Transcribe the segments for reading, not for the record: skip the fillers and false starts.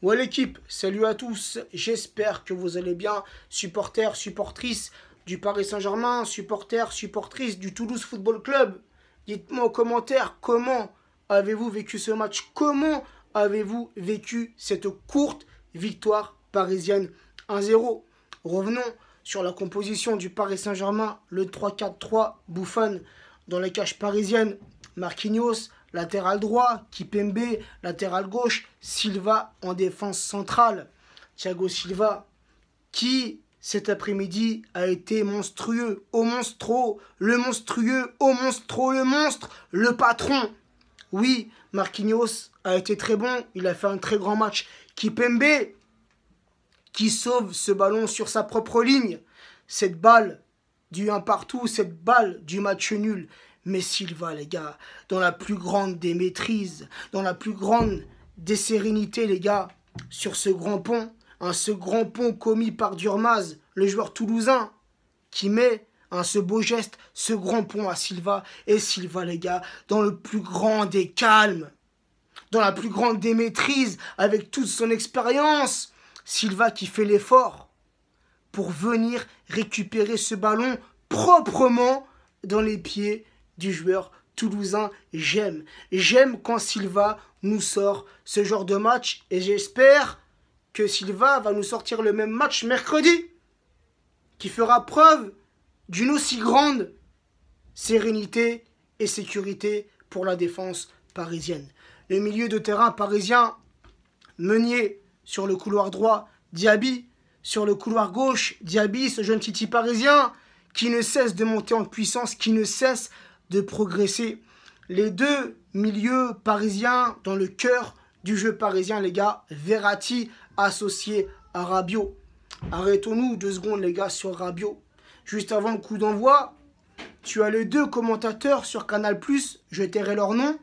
Ouais l'équipe, salut à tous, j'espère que vous allez bien, supporters, supportrices du Paris Saint-Germain, supporters, supportrices du Toulouse Football Club. Dites-moi en commentaire comment avez-vous vécu ce match, comment avez-vous vécu cette courte victoire parisienne 1-0. Revenons sur la composition du Paris Saint-Germain, le 3-4-3, Buffon dans les cages parisiennes, Marquinhos, latéral droit, Kipembe, latéral gauche, Silva en défense centrale. Thiago Silva, qui cet après-midi a été monstrueux, au monstro, le monstrueux, au monstro, le monstre, le patron. Oui, Marquinhos a été très bon, il a fait un très grand match. Kipembe, qui sauve ce ballon sur sa propre ligne. Cette balle du 1 partout, cette balle du match nul. Mais Silva, les gars, dans la plus grande des maîtrises, dans la plus grande des sérénités, les gars, sur ce grand pont, ce grand pont commis par Durmaz, le joueur toulousain, qui met ce beau geste, ce grand pont à Silva. Et Silva, les gars, dans le plus grand des calmes, dans la plus grande des maîtrises, avec toute son expérience, Silva qui fait l'effort pour venir récupérer ce ballon proprement dans les pieds du joueur toulousain. J'aime quand Silva nous sort ce genre de match et j'espère que Silva va nous sortir le même match mercredi qui fera preuve d'une aussi grande sérénité et sécurité pour la défense parisienne. Le milieu de terrain parisien, Meunier sur le couloir droit, Diaby sur le couloir gauche, Diaby, ce jeune Titi parisien qui ne cesse de monter en puissance, qui ne cesse de progresser. Les deux milieux parisiens dans le cœur du jeu parisien, les gars. Verratti associé à Rabiot. Arrêtons-nous 2 secondes, les gars, sur Rabiot. Juste avant le coup d'envoi, tu as les 2 commentateurs sur Canal+, je tairai leur nom,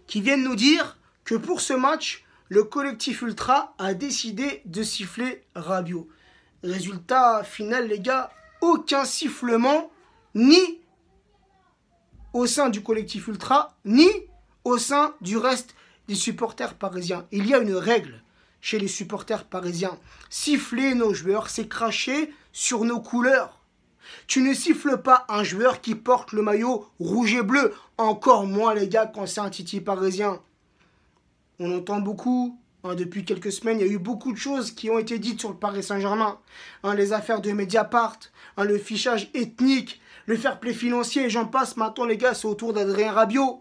qui viennent nous dire que pour ce match, le collectif ultra a décidé de siffler Rabiot. Résultat final, les gars, aucun sifflement, ni au sein du collectif ultra, ni au sein du reste des supporters parisiens. Il y a une règle chez les supporters parisiens. Siffler nos joueurs, c'est cracher sur nos couleurs. Tu ne siffles pas un joueur qui porte le maillot rouge et bleu. Encore moins, les gars, quand c'est un Titi parisien. On entend beaucoup. Depuis quelques semaines, il y a eu beaucoup de choses qui ont été dites sur le Paris Saint-Germain. Les affaires de Mediapart, le fichage ethnique, le fair play financier, et j'en passe. Maintenant, les gars, c'est au tour d'Adrien Rabiot.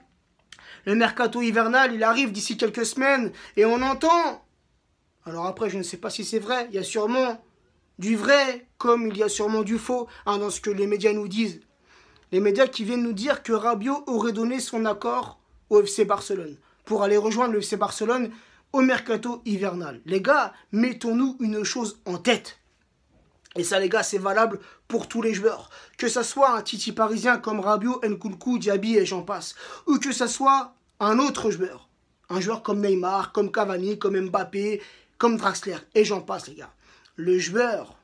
Le mercato hivernal, il arrive d'ici quelques semaines et on entend. Alors après, je ne sais pas si c'est vrai. Il y a sûrement du vrai comme il y a sûrement du faux dans ce que les médias nous disent. Les médias qui viennent nous dire que Rabiot aurait donné son accord au FC Barcelone pour aller rejoindre le FC Barcelone au mercato hivernal. Les gars, mettons-nous une chose en tête. Et ça, les gars, c'est valable pour tous les joueurs. Que ça soit un Titi parisien comme Rabiot, Nkunku, Diaby et j'en passe. Ou que ça soit un autre joueur. Un joueur comme Neymar, comme Cavani, comme Mbappé, comme Draxler. Et j'en passe, les gars. Le joueur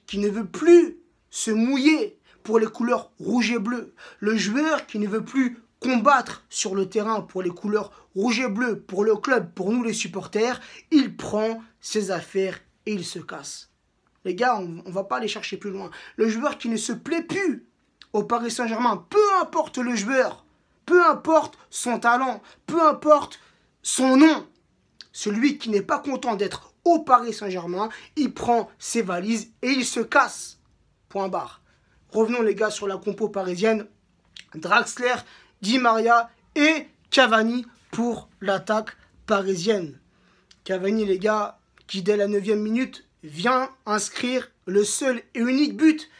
qui ne veut plus se mouiller pour les couleurs rouge et bleu. Le joueur qui ne veut plus combattre sur le terrain pour les couleurs rouge et bleu, pour le club, pour nous les supporters, il prend ses affaires et il se casse. Les gars, on ne va pas aller chercher plus loin. Le joueur qui ne se plaît plus au Paris Saint-Germain, peu importe le joueur, peu importe son talent, peu importe son nom, celui qui n'est pas content d'être au Paris Saint-Germain, il prend ses valises et il se casse. Point barre. Revenons les gars sur la compo parisienne. Draxler, Di Maria et Cavani pour l'attaque parisienne. Cavani, les gars, qui dès la 9e minute vient inscrire le seul et unique but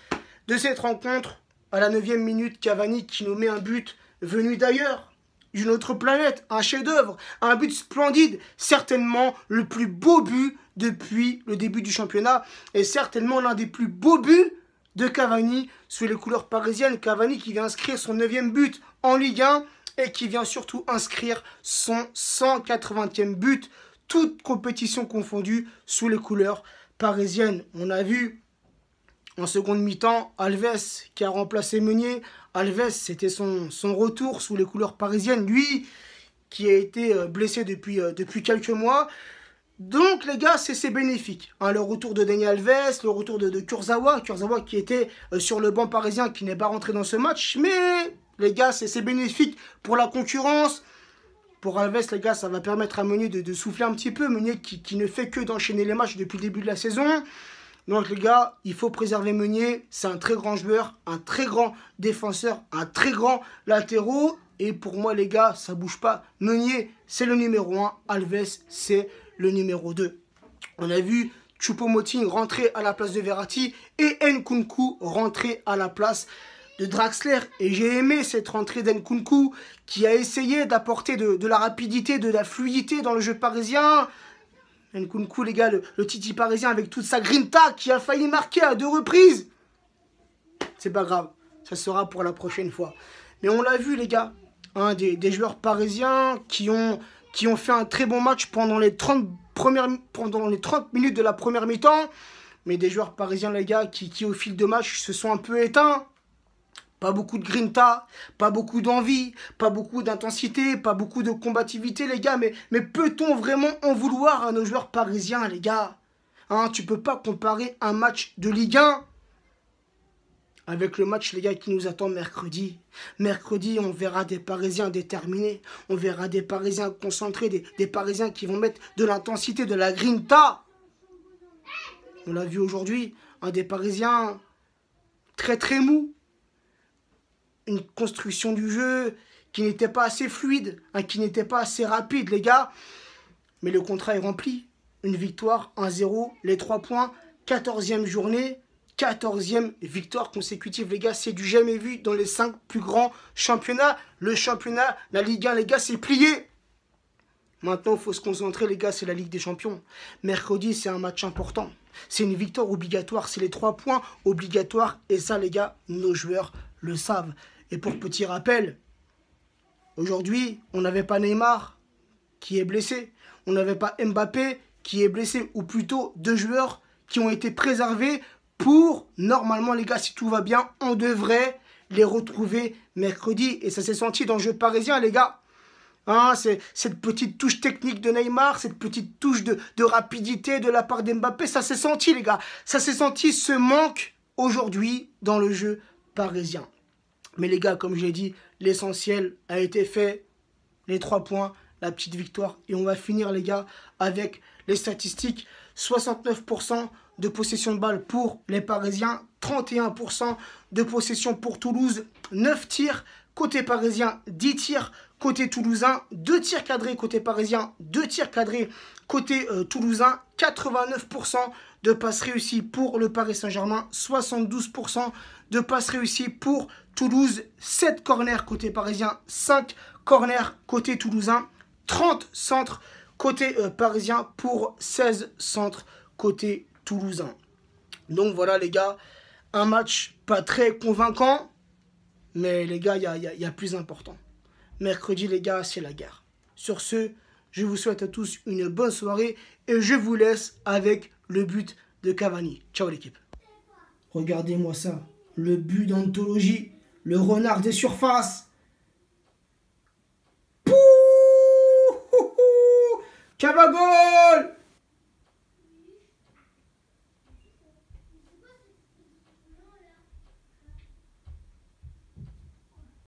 de cette rencontre. À la 9e minute, Cavani qui nous met un but venu d'ailleurs, d'une autre planète, un chef-d'œuvre, un but splendide, certainement le plus beau but depuis le début du championnat et certainement l'un des plus beaux buts de Cavani sous les couleurs parisiennes. Cavani qui vient inscrire son 9e but en Ligue 1 et qui vient surtout inscrire son 180e but, toute compétition confondue sous les couleurs parisiennes. On a vu en seconde mi-temps Alves qui a remplacé Meunier. Alves, c'était son retour sous les couleurs parisiennes. Lui qui a été blessé depuis quelques mois. Donc les gars, c'est bénéfique. Hein, le retour de Dani Alves, le retour de Kurzawa qui était sur le banc parisien, qui n'est pas rentré dans ce match. Mais les gars, c'est bénéfique pour la concurrence. Pour Alves, les gars, ça va permettre à Meunier de souffler un petit peu. Meunier qui ne fait que d'enchaîner les matchs depuis le début de la saison. Donc les gars, il faut préserver Meunier. C'est un très grand joueur, un très grand défenseur, un très grand latéraux. Et pour moi, les gars, ça bouge pas. Meunier, c'est le numéro 1. Alves, c'est le numéro 2. On a vu Choupo-Moting rentrer à la place de Verratti et Nkunku rentrer à la place de Draxler. Et j'ai aimé cette rentrée d'Nkunku qui a essayé d'apporter de la rapidité, de la fluidité dans le jeu parisien. Nkunku, les gars, le Titi parisien avec toute sa grinta qui a failli marquer à 2 reprises. C'est pas grave, ça sera pour la prochaine fois. Mais on l'a vu, les gars, hein, des joueurs parisiens qui ont fait un très bon match pendant les 30 minutes de la première mi-temps. Mais des joueurs parisiens, les gars, qui au fil de match se sont un peu éteints. Pas beaucoup de grinta, pas beaucoup d'envie, pas beaucoup d'intensité, pas beaucoup de combativité, les gars. Mais peut-on vraiment en vouloir à nos joueurs parisiens, les gars, hein, tu peux pas comparer un match de Ligue 1 avec le match, les gars, qui nous attend mercredi. Mercredi, on verra des Parisiens déterminés. On verra des Parisiens concentrés, des Parisiens qui vont mettre de l'intensité, de la grinta. On l'a vu aujourd'hui, des Parisiens très très mous. Une construction du jeu qui n'était pas assez fluide, hein, qui n'était pas assez rapide, les gars. Mais le contrat est rempli. Une victoire, 1-0, les 3 points, 14e journée, 14e victoire consécutive, les gars. C'est du jamais vu dans les 5 plus grands championnats. Le championnat, la Ligue 1, les gars, c'est plié. Maintenant, il faut se concentrer, les gars, c'est la Ligue des Champions. Mercredi, c'est un match important. C'est une victoire obligatoire, c'est les 3 points obligatoires. Et ça, les gars, nos joueurs le savent. Et pour petit rappel, aujourd'hui, on n'avait pas Neymar qui est blessé. On n'avait pas Mbappé qui est blessé. Ou plutôt 2 joueurs qui ont été préservés pour, normalement, les gars, si tout va bien, on devrait les retrouver mercredi. Et ça s'est senti dans le jeu parisien, les gars. Hein, c'est cette petite touche technique de Neymar, cette petite touche de rapidité de la part d'Mbappé, ça s'est senti, les gars. Ça s'est senti ce manque aujourd'hui dans le jeu parisien. Mais les gars, comme je l'ai dit, l'essentiel a été fait. Les 3 points, la petite victoire. Et on va finir, les gars, avec les statistiques. 69% de possession de balle pour les Parisiens. 31% de possession pour Toulouse. 9 tirs. Côté parisien, 10 tirs. Côté toulousain, 2 tirs cadrés. Côté parisien, 2 tirs cadrés. Côté toulousain, 89% de passes réussies pour le Paris Saint-Germain. 72% de passes réussies pour Toulouse. 7 corners côté parisien. 5 corners côté toulousain. 30 centres côté parisien pour 16 centres côté toulousain. Donc voilà, les gars, un match pas très convaincant. Mais les gars, il y a plus important. Mercredi, les gars, c'est la guerre. Sur ce, je vous souhaite à tous une bonne soirée et je vous laisse avec le but de Cavani. Ciao l'équipe. Regardez-moi ça. Le but d'anthologie. Le renard des surfaces. Pouh! Cavago!